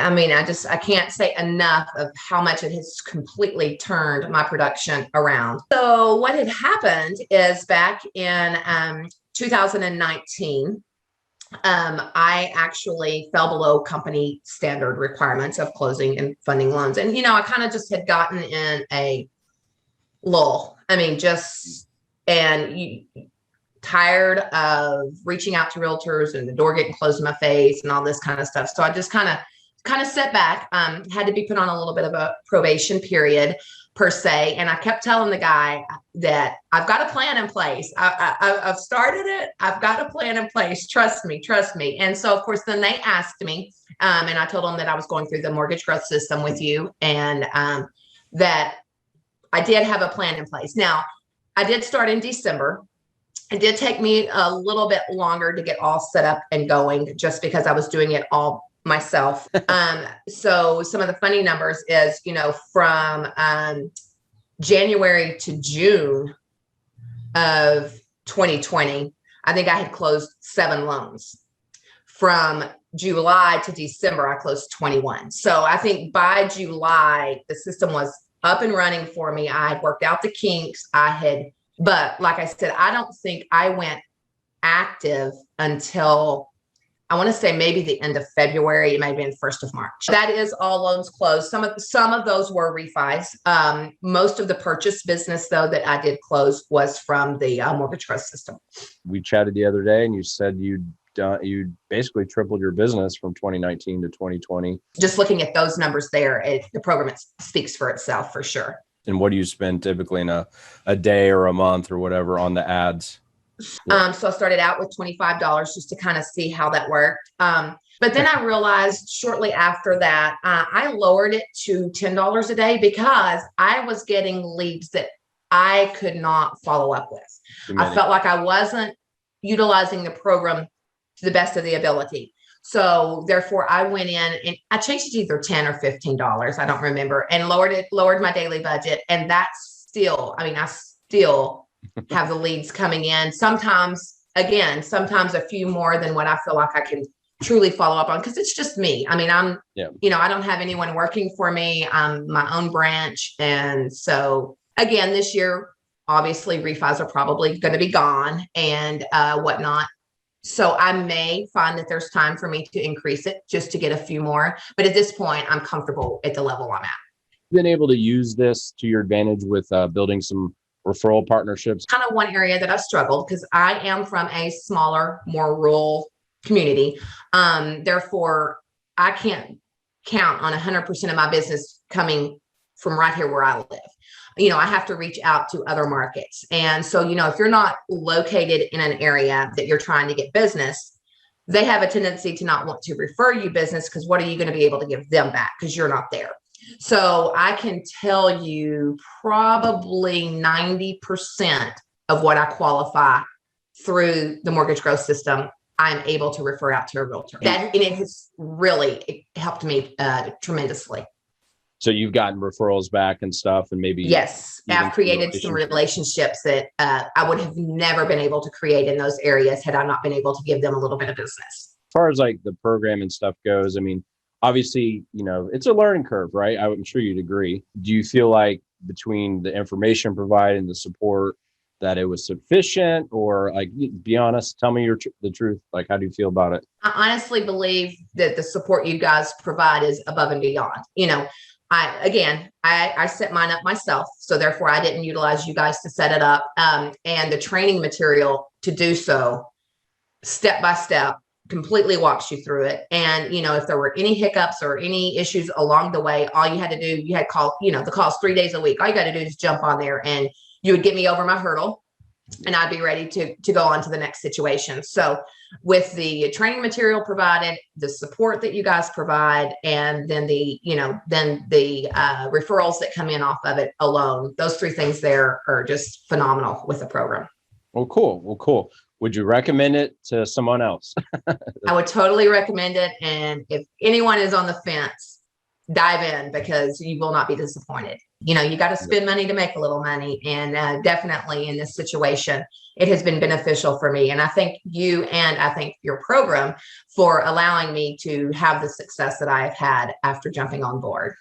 I mean, I can't say enough of how much it has completely turned my production around. So what had happened is back in 2019, I actually fell below company standard requirements of closing and funding loans. And, I kind of just had gotten in a lull. I mean, tired of reaching out to realtors and the door getting closed in my face and all this kind of stuff. So I just kind of set back, had to be put on a little bit of a probation period per se. And I kept telling the guy that I've got a plan in place. I've started it. I've got a plan in place. Trust me. And so, of course, then they asked me, and I told them that I was going through the mortgage growth system with you, and that I did have a plan in place. Now, I did start in December. It did take me a little bit longer to get all set up and going just because I was doing it all myself. So some of the funny numbers is, from January to June of 2020, I think I had closed 7 loans. From July to December, I closed 21. So I think by July, the system was up and running for me. I had worked out the kinks. But like I said, I don't think I went active until, I want to say maybe the end of February. It may have been 1st of March. That is all loans closed. Some of those were refis. Most of the purchase business, though, that I did close was from the mortgage trust system. We chatted the other day and you said you basically tripled your business from 2019 to 2020. Just looking at those numbers there, the program speaks for itself for sure. And what do you spend typically in a day or a month or whatever on the ads? So I started out with $25 just to kind of see how that worked. But then I realized shortly after that, I lowered it to $10 a day because I was getting leads that I could not follow up with. I felt like I wasn't utilizing the program to the best of the ability. So therefore I went in and I changed it to either $10 or $15. I don't remember, and lowered my daily budget. And that's still, I still have the leads coming in. Sometimes a few more than what I feel like I can truly follow up on. Cause it's just me. I mean, I don't have anyone working for me. I'm my own branch. And so again, this year, obviously refis are probably going to be gone and whatnot. So I may find that there's time for me to increase it just to get a few more. But at this point, I'm comfortable at the level I'm at. Been able to use this to your advantage with building some referral partnerships? Kind of one area that I've struggled because I am from a smaller, more rural community. Therefore, I can't count on 100% of my business coming from right here where I live. I have to reach out to other markets. And so, if you're not located in an area that you're trying to get business, they have a tendency to not want to refer you business because what are you going to be able to give them back because you're not there? So I can tell you probably 90% of what I qualify through the mortgage growth system, I'm able to refer out to a realtor. And it has really helped me tremendously. So you've gotten referrals back and stuff, and maybe yes, I've created some relationships that I would have never been able to create in those areas had I not been able to give them a little bit of business. As far as like the program and stuff goes, I mean, obviously, it's a learning curve, right? I'm sure you'd agree. Do you feel like between the information provided and the support that it was sufficient, or like, be honest, tell me the truth. Like, how do you feel about it? I honestly believe that the support you guys provide is above and beyond. I set mine up myself. So therefore I didn't utilize you guys to set it up. And the training material to do so step by step completely walks you through it. And, if there were any hiccups or any issues along the way, all you had to do, you had call, the calls 3 days a week. All you got to do is jump on there and you would get me over my hurdle and I'd be ready to go on to the next situation. So with the training material provided, the support that you guys provide, and then the referrals that come in off of it alone, those 3 things there are just phenomenal with the program. Well, cool. Would you recommend it to someone else? I would totally recommend it. And if anyone is on the fence, dive in because you will not be disappointed. You got to spend money to make a little money. And definitely in this situation, it has been beneficial for me. And I thank you and I thank your program for allowing me to have the success that I have had after jumping on board.